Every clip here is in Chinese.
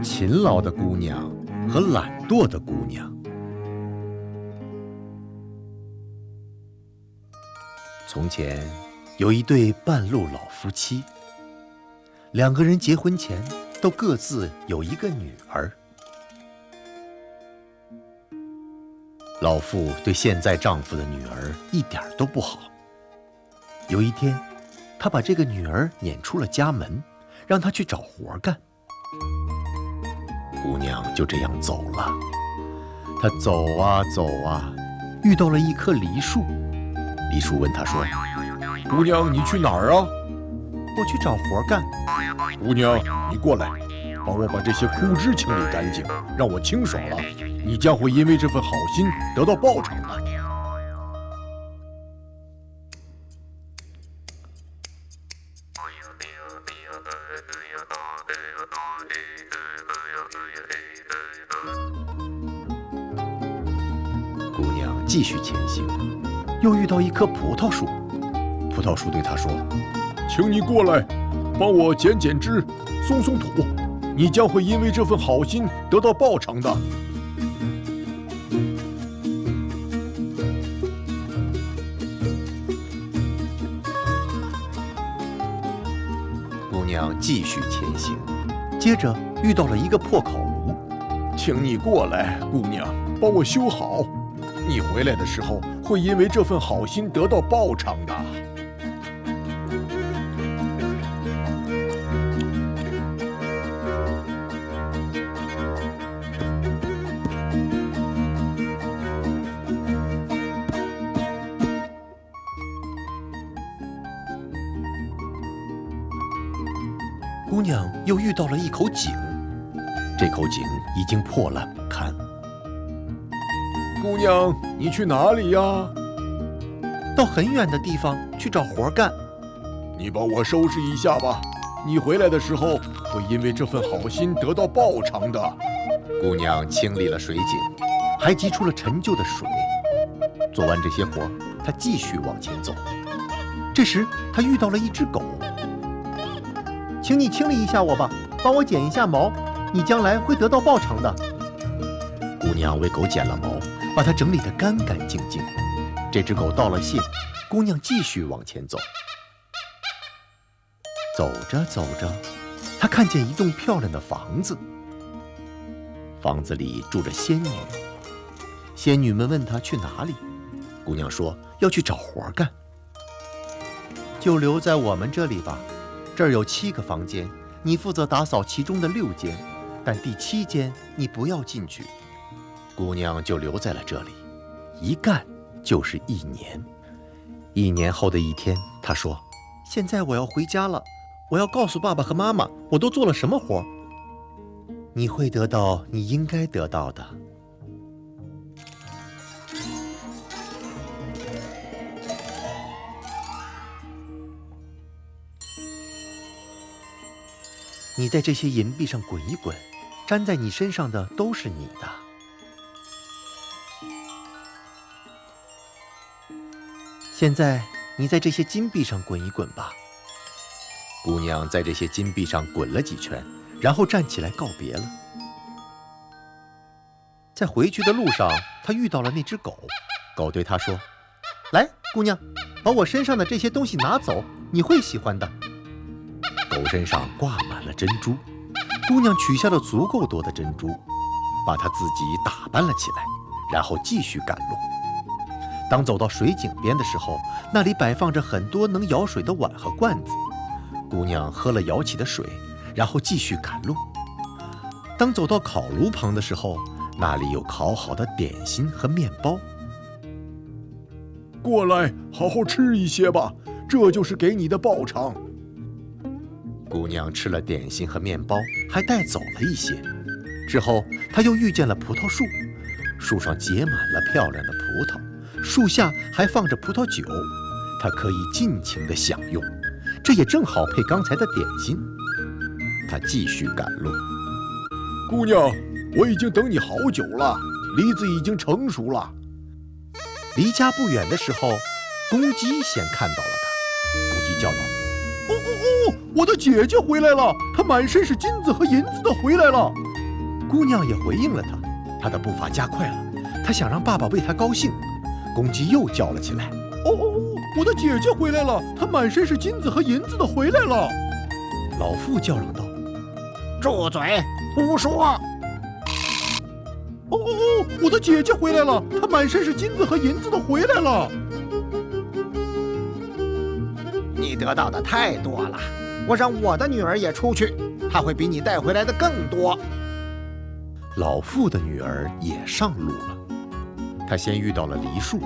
勤劳的姑娘和懒惰的姑娘。从前有一对半路老夫妻，两个人结婚前都各自有一个女儿。老妇对现在丈夫的女儿一点都不好。有一天，她把这个女儿撵出了家门，让她去找活干。姑娘就这样走了。她走啊走啊，遇到了一棵梨树。梨树问她说：“姑娘，你去哪儿啊？”“我去找活干。”“姑娘，你过来，帮我把这些枯枝清理干净，让我清爽了。你将会因为这份好心得到报偿的。”姑娘继续前行，又遇到一棵葡萄树。葡萄树对她说：“请你过来，帮我剪剪枝，松松土，你将会因为这份好心得到报偿的。”姑娘继续前行，接着遇到了一个破烤炉。“请你过来，姑娘，帮我修好。你回来的时候会因为这份好心得到报偿的。”姑娘又遇到了一口井，这口井已经破烂不堪。“姑娘，你去哪里呀？”“到很远的地方去找活干。”“你帮我收拾一下吧，你回来的时候会因为这份好心得到报偿的。”姑娘清理了水井，还汲出了陈旧的水。做完这些活，她继续往前走。这时，她遇到了一只狗。“请你清理一下我吧，帮我剪一下毛，你将来会得到报偿的。”姑娘为狗剪了毛，把它整理得干干净净。这只狗道了谢，姑娘继续往前走。走着走着，她看见一栋漂亮的房子。房子里住着仙女。仙女们问她去哪里，姑娘说要去找活干。“就留在我们这里吧，这儿有7个房间，你负责打扫其中的6间，但第7间你不要进去。”姑娘就留在了这里，一干就是1年。1年后的一天，她说：“现在我要回家了，我要告诉爸爸和妈妈我都做了什么活。”“你会得到你应该得到的。”你在这些银币上滚一滚，粘在你身上的都是你的。现在你在这些金币上滚一滚吧。姑娘在这些金币上滚了几圈，然后站起来告别了。在回去的路上，她遇到了那只狗。狗对她说：“来，姑娘，把我身上的这些东西拿走，你会喜欢的。”狗身上挂满了珍珠，姑娘取下了足够多的珍珠，把她自己打扮了起来，然后继续赶路。当走到水井边的时候，那里摆放着很多能舀水的碗和罐子。姑娘喝了舀起的水，然后继续赶路。当走到烤炉旁的时候，那里有烤好的点心和面包。“过来，好好吃一些吧，这就是给你的报偿。”姑娘吃了点心和面包，还带走了一些。之后，她又遇见了葡萄树，树上结满了漂亮的葡萄，树下还放着葡萄酒，她可以尽情地享用。这也正好配刚才的点心。她继续赶路。“姑娘，我已经等你好久了，梨子已经成熟了。”离家不远的时候，公鸡先看到了她。公鸡叫道：“哦，我的姐姐回来了，她满身是金子和银子的回来了，姑娘也回应了他，她的步伐加快了，她想让爸爸为她高兴。公鸡又叫了起来：“哦哦哦，我的姐姐回来了，她满身是金子和银子的回来了。”老妇叫嚷道：“住嘴，胡说！”哦哦哦，我的姐姐回来了，她满身是金子和银子的回来了。你得到的太多了，我让我的女儿也出去，她会比你带回来的更多。老妇的女儿也上路了，她先遇到了梨树。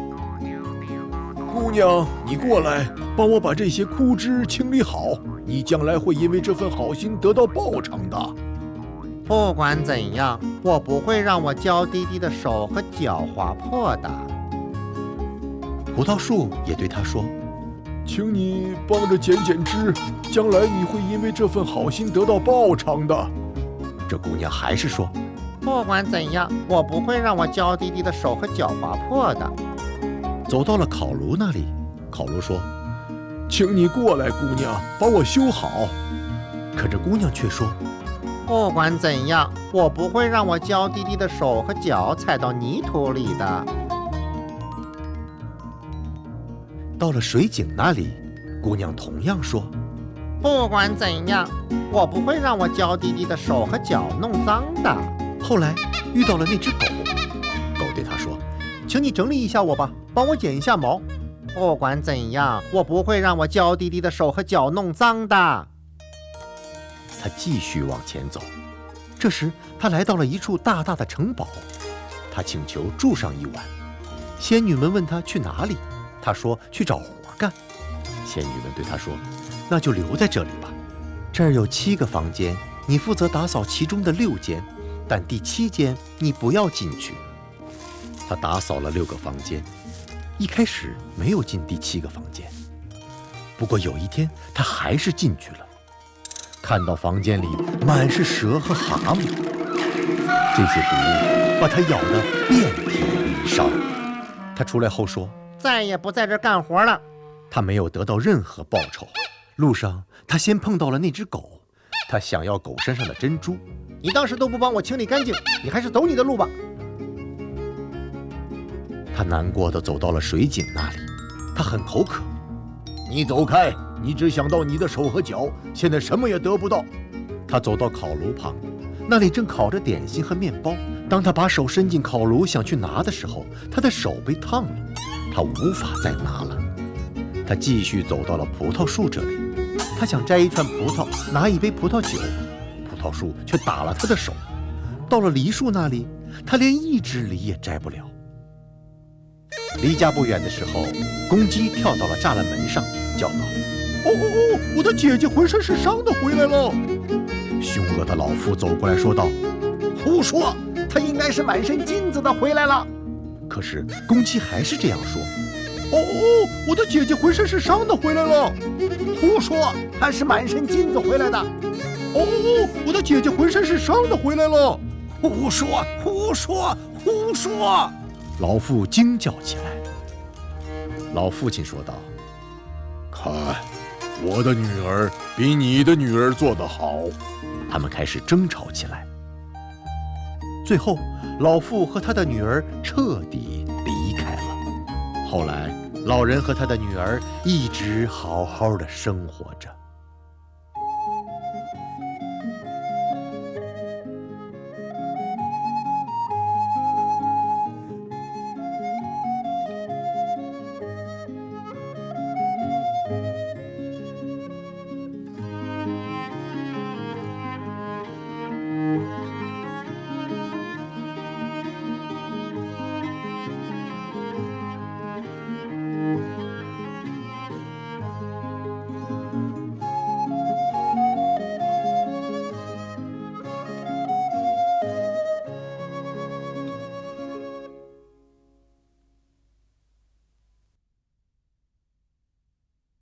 姑娘，你过来，帮我把这些枯枝清理好，你将来会因为这份好心得到报偿的。不管怎样，我不会让我娇滴滴的手和脚划破的。葡萄树也对她说：“请你帮着剪剪枝，将来你会因为这份好心得到报偿的。”这姑娘还是说：“不管怎样，我不会让我娇滴滴的手和脚划破的。”走到了烤炉那里，烤炉说：“请你过来，姑娘，把我修好。”可这姑娘却说：“不管怎样，我不会让我娇滴滴的手和脚踩到泥土里的。”到了水井那里，姑娘同样说：“不管怎样，我不会让我娇滴滴的手和脚弄脏的。”后来遇到了那只狗，狗对她说：“请你整理一下我吧，帮我剪一下毛。”不管怎样，我不会让我娇滴滴的手和脚弄脏的。他继续往前走，这时他来到了一处大大的城堡，他请求住上一晚。仙女们问他去哪里，他说去找活干。仙女们对他说：“那就留在这里吧，这儿有7个房间，你负责打扫其中的6间，但第7间你不要进去。”他打扫了6个房间，一开始没有进第7个房间，不过有一天他还是进去了。看到房间里满是蛇和蛤蟆，这些毒物把他咬得遍体鳞伤。他出来后说：“再也不在这儿干活了。”他没有得到任何报酬。路上，他先碰到了那只狗，他想要狗身上的珍珠。“你当时都不帮我清理干净，你还是走你的路吧。”他难过地走到了水井那里，他很口渴。“你走开！你只想到你的手和脚，现在什么也得不到。”他走到烤炉旁，那里正烤着点心和面包。当他把手伸进烤炉想去拿的时候，他的手被烫了，他无法再拿了。他继续走到了葡萄树这里，他想摘一串葡萄，拿一杯葡萄酒，葡萄树却打了他的手。到了梨树那里，他连一只梨也摘不了。离家不远的时候，公鸡跳到了栅栏门上，叫道：“哦哦哦，我的姐姐浑身是伤的回来了。”凶恶的老妇走过来说道：“胡说，她应该是满身金子的回来了。”可是公鸡还是这样说：“哦哦，我的姐姐浑身是伤的回来了。”胡说，她是满身金子回来的。哦哦，我的姐姐浑身是伤的回来了。胡说，胡说，胡说！老妇惊叫起来。老父亲说道：“看，我的女儿比你的女儿做得好。”他们开始争吵起来。最后，老妇和他的女儿彻底离开了。后来，老人和他的女儿一直好好的生活着。